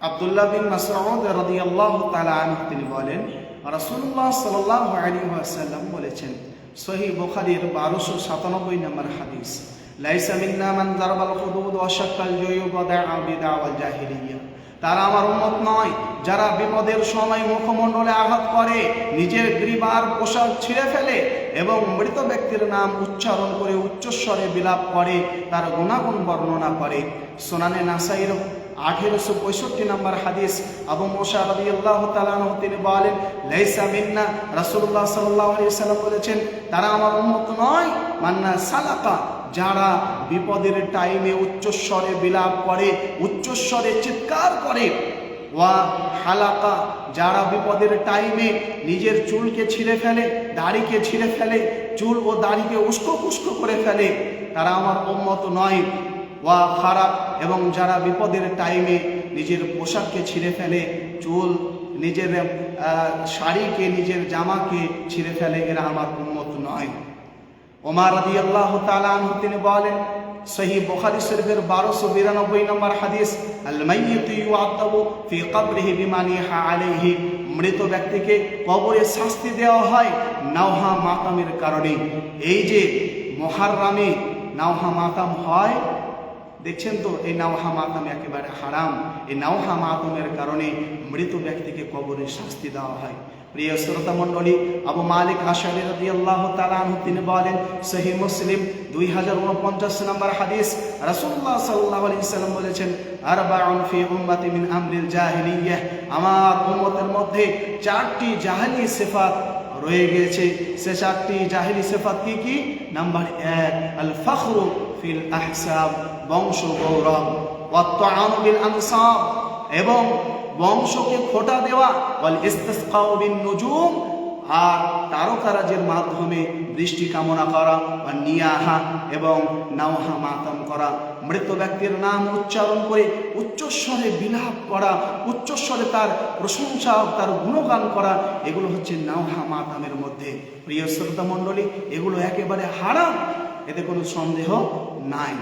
আব্দুল্লাহ বিন মাসউদ রাদিয়াল্লাহু তাআলা আনহু তিনি বলেন, রাসূলুল্লাহ সাল্লাল্লাহু আলাইহি ওয়াসাল্লাম বলেছেন, সহিহ বুখারীর 1297 নম্বর হাদিস, লাইসা মিন্না মান যারাবাল হুদুদ ওয়া শাক্কাল জুয়ুব ওয়া দা'a বিদাওয়াল জাহিলিয়া। তারা আমার উম্মত নয় যারা বিপদের সময় মুখমণ্ডলে আঘাত করে, নিজের গ্রীবার পোশাক ছিঁড়ে ফেলে এবং মৃত ব্যক্তির নাম উচ্চারণ করে উচ্চস্বরে বিলাপ করে, তার গুণাগুণ বর্ণনা করে। সুনানে নাসাইর 1865 নম্বর হাদিস, আবু মুসা রাদিয়াল্লাহু তাআলা আনহু তিনি বলেন, লাইসা মিন্না, রাসূলুল্লাহ সাল্লাল্লাহু আলাইহি ওয়াসাল্লাম বলেছেন, তারা আমার উম্মত নয় মান্না সালাকা, যারা বিপদের টাইমে উচ্চস্বরে বিলাপ করে, উচ্চস্বরে চিৎকার করে, ওয়া হালাকা, যারা বিপদের টাইমে নিজের চুলকে ছিঁড়ে ফেলে, দাড়িকে ছিঁড়ে ফেলে, চুল ও দাড়িকে উস্কো খুস্কো করে ফেলে, তারা আমার উম্মত নয়। ওয়া খারাপ, এবং যারা বিপদের টাইমে নিজের পোশাককে ছিঁড়ে ফেলে, চুল, নিজের শাড়িকে, নিজের জামাকে ছিঁড়ে ফেলে, এরা আমার উম্মত নয়। ওমর রাদিয়াল্লাহু তাআলা আনহু তিনি বলেন, সহিহ বুখারী শরীফের 1292 নম্বর হাদিস, আল মাইয়িতু ইউআযাবু ফি কবরিহি বিমা নিহা আলাইহি, মৃত ব্যক্তিকে কবরে শাস্তি দেওয়া হয় নাওহা মাতামের কারণে। এই যে মুহররমে নাওহা মাতাম হয়, দেখছেন তো, এই নাওহা মাতাম একেবারে হারাম। এই নাওহা মাতামের কারণে মৃত ব্যক্তিকে কবরে শাস্তি দেওয়া হয়। প্রিয় শ্রোতা মণ্ডলী, আবু মালিক আশআরী রাদিয়াল্লাহু তাআলা আনহু তিনি বলেন, সহিহ মুসলিম 2049 নম্বর হাদিস, রাসূলুল্লাহ সাল্লাল্লাহু আলাইহি ওয়াসাল্লাম বলেছেন, আরবাউন ফি উম্মতি মিন আমরিল জাহিলিয়াহ, আমার উম্মতের মধ্যে 4টি জাহেলি সিফাত রয়ে গিয়েছে। সে 4টি জাহেলি সিফাত কি কি? নাম্বার 1, আল ফখরু ফিল আহসাব, বংশ গৌরব, ওয়া তাআনু বিল আনসাব, এবং বংশকে খোঁটা দেওয়া, ওয়াল ইস্তিসকাউ বিন নুজুম, আর তারকারাজের মাধ্যমে বৃষ্টি কামনা করা, বা নিয়াহা, এবং নাওহা মাতাম করা, মৃত ব্যক্তির নাম উচ্চারণ করে উচ্চস্বরে বিলাপ করা, উচ্চস্বরে তার প্রশংসা, তার গুণগান করা, এগুলো হচ্ছে নাওহা মাতামের মধ্যে। প্রিয় শ্রোতা মণ্ডলী, এগুলো একেবারে হারাম, এতে কোনো সন্দেহ নাই।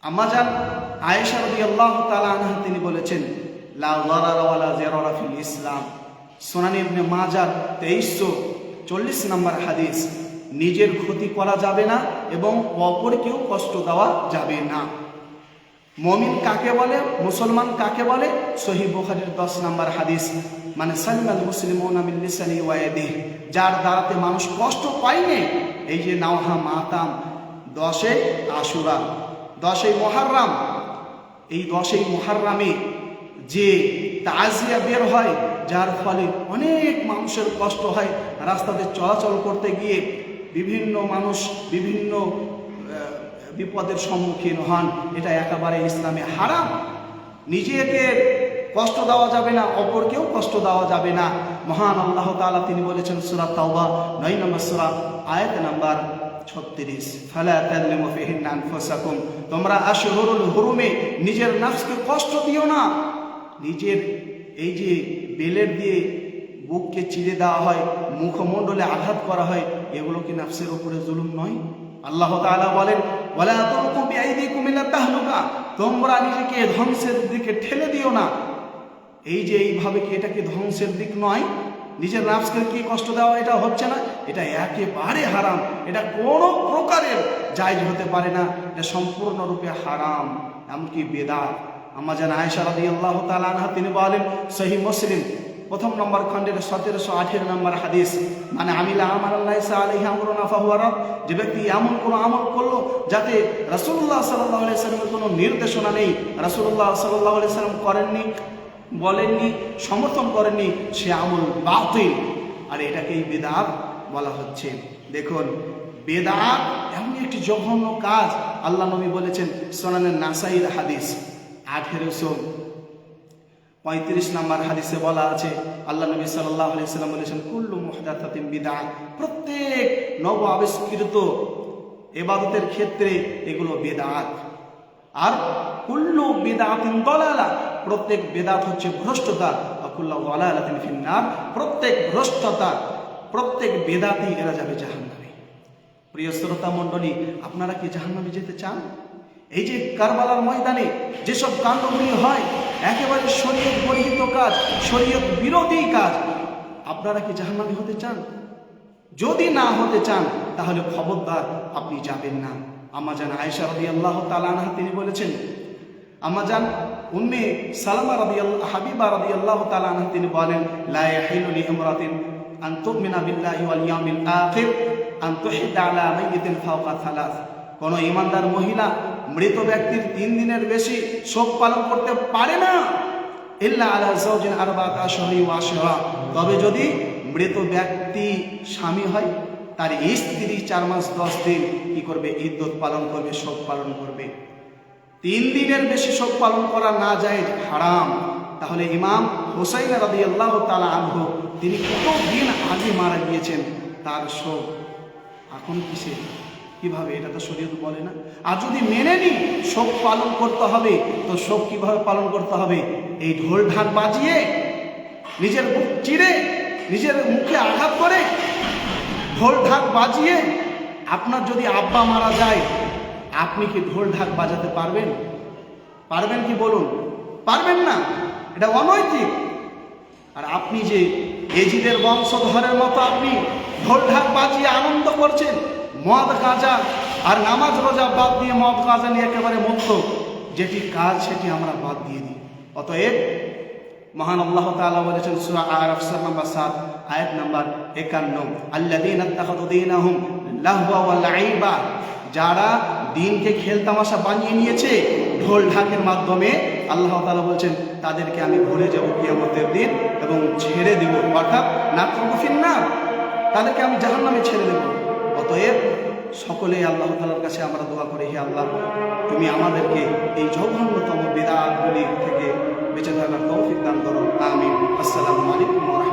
আম্মাজান আয়েশা রাদিয়াল্লাহু তাআলা আনহা তিনি বলেছেন, লা যারারা ওয়ালা জিরারা ফিল ইসলাম, সুনান ইবনে মাজাহ 2340 নম্বর হাদিস, নিজের ক্ষতি করা যাবে না এবং অপরকেও কষ্ট দেওয়া যাবে না। মুমিন কাকে বলে, মুসলমান কাকে বলে? সহিহ বুখারীর 10 নম্বর হাদিস, মানে সালিমাল মুসলিমুনা মিন লিসানি ওয়া ইয়াদিহি, যার দ্বারাতে মানুষ কষ্ট পায়নি। এই যে নাওহা মাতাম, 10 আশুরা, 10 মুহররম, এই 10 মুহররমে যে তাজিয়া বের হয়, যার ফলে অনেক মানুষের কষ্ট হয়, রাস্তাতে চলাচল করতে গিয়ে বিভিন্ন মানুষ বিভিন্ন বিপদের সম্মুখীন হন, এটা একেবারে ইসলামে হারাম। নিজেকে কষ্ট দেওয়া যাবে না, অপরকেও কষ্ট দেওয়া যাবে না। মহান আল্লাহ তাআলা তিনি বলেছেন সূরা তাওবা 9 নম্বর সূরা আয়াত নাম্বার 36, ফালা তাযলিমু ফিহিন্না আনফুসাকুম, তোমরা আশহুরুল হুরুমে নিজের নফসকে কষ্ট দিও না। নিজের এই যে বেলের দিয়ে বুককে চিড়ে দেওয়া হয়, মুখমণ্ডলে আঘাত করা হয়, এগুলো কি নফসের উপরে জুলুম নয়? আল্লাহ তাআলা বলেন, ওয়ালা তুলকু বিআইদিকুম ইলা তাহলুকা, তোমরা নিজেকে ধ্বংসের দিকে ঠেলে দিও না। এই যে এইভাবে কি এটা কি ধ্বংসের দিক নয়? নিজের নফসকে কি কষ্ট দেওয়া এটা হচ্ছে না? এটা একেবারে হারাম, এটা কোনো প্রকারের জায়েজ হতে পারে না, এটা সম্পূর্ণরূপে হারাম, এমনকি বেদাত। আম্মাজান আয়েশা রাদিয়াল্লাহু তাআলা আনহা তিনি বলেন, সহিহ মুসলিম 1 নম্বর খণ্ডের 1718 নম্বর হাদিস, মানে আমিলা আমালান লাইসা আলাইহি আমরুনা ফাহুয়া রাদ, যে ব্যক্তি এমন কোনো আমল করলো যাতে রাসূলুল্লাহ সাল্লাল্লাহু আলাইহি সাল্লামের কোনো নির্দেশনা নেই, রাসূলুল্লাহ সাল্লাল্লাহু আলাইহি সাল্লাম করেননি, বলেননি, সমর্থন করেননি, সে আমল বাতিল, আর এটাকেই বেদাত বলা হচ্ছে। দেখুন, বেদাত এমন একটি জঘন্য কাজ। আল্লাহ নবী বলেছেন, সুনানে নাসাইর হাদিস 1835 নম্বর হাদিসে বলা আছে, আল্লাহ নবী সাল্লাল্লাহু আলাইহি সাল্লাম বলেছেন, কুল্লু মুহদাসাতিন বিদআহ, প্রত্যেক নব আবিষ্কৃত ইবাদতের ক্ষেত্রে এগুলো বেদাত। আর কুল্লু বিদআতিন দালালা, প্রত্যেক বেদাত হচ্ছে ভ্রষ্টতা, আর কুল্লু দালালাতিন ফিন্নার, প্রত্যেক ভ্রষ্টতা, প্রত্যেক বেদাতই এরা যাবে জাহান্নামে। প্রিয় শ্রোতা মণ্ডলী, আপনারা কি জাহান্নামে যেতে চান? এই যে কারবালার ময়দানে যেসব কাণ্ডগুলি হয়, একেবারে শরীয়ত বর্হিত কাজ, শরীয়ত বিরোধী কাজ। আপনারা কি জাহান্নামী হতে চান? যদি না হতে চান তাহলে খবরদার আপনি যাবেন না। আম্মাজান আয়েশা রাদিয়াল্লাহু তাআলা আনহা তিনি বলেছেন, আম্মাজান উম্মে সালামা হাবিবা রাদিয়াল্লাহু তাআলা আনহা তিনি বলেন, লা ইয়াহিলু লিইমরাতিন আন তুমিনা বিল্লাহি ওয়াল ইয়াউমিল আখির আন তুহিদা আলা মাইয়িতিন ফাওকা সালাস। কোন ঈমানদার মহিলা মৃত ব্যক্তির 3 দিনের বেশি শোক পালন করতে পারে না, ইল্লা আলা যাওজিন আরবাআত আশহুরি ওয়া আশরা। তবে যদি মৃত ব্যক্তি স্বামী হয়, তার স্ত্রী 4 মাস 10 দিন কি করবে? ইদ্যত পালন করবে, শোক পালন করবে। 3 দিনের বেশি শোক পালন করা না যায়, হারাম। তাহলে ইমাম হুসাইন রাদিয়াল্লাহু তাআলা আনহু তিনি কত দিন আগে মারা গিয়েছেন, তার শোক এখন কিসে? কিভাবে? এটা তো শরীয়ত বলে না। আর যদি মেনে নি শোক পালন করতে হবে, তো শোক কিভাবে পালন করতে হবে? এই ঢোল ঢাক বাজিয়ে, নিজের বুক চিরে, নিজের মুখে আঘাত করে, ঢোল ঢাক বাজিয়ে। আপনার যদি আব্বা মারা যায়, আপনি কি ঢোল ঢাক বাজাতে পারবেন? পারবেন কি বলুন? পারবেন না, এটা অনৈতিক। আর আপনি যে এজিদের বংশধরের মতো আপনি ঢোল ঢাক বাজিয়ে আনন্দ করছেন, মদ গাঁজা আর নামাজ রোজা বাদ দিয়ে মদ গাঁজা নিয়ে একেবারে মুক্ত, যেটি কাজ সেটি আমরা বাদ দিয়ে দিই। অতএব মহান আল্লাহ তাআলা বলেছেন সূরা আরাফ সূরা নম্বর 7 আয়াত নম্বর 51, আল্লাযীনা ইত্তাখাযু দীনাহুম লাহওয়া ওয়া লাইবা। যারা দিনকে খেলতামাশা বানিয়ে নিয়েছে ঢোল ঢাকের মাধ্যমে, আল্লাহ তাআলা বলছেন তাদেরকে আমি ভুলে যাব কিয়ামতের দিন এবং ছেড়ে দেব, অর্থাৎ নাতরুকু ফিন্নার, তাদেরকে আমি জাহান্নামে ছেড়ে দেব। অতএব সকলেই আল্লাহ তাআলার কাছে আমরা দোয়া করি, হে আল্লাহ তুমি আমাদেরকে এই জঘন্যতম বিদআতগুলি থেকে বেঁচে থাকার তৌফিক দান করো। আমিন। আসসালামু আলাইকুম।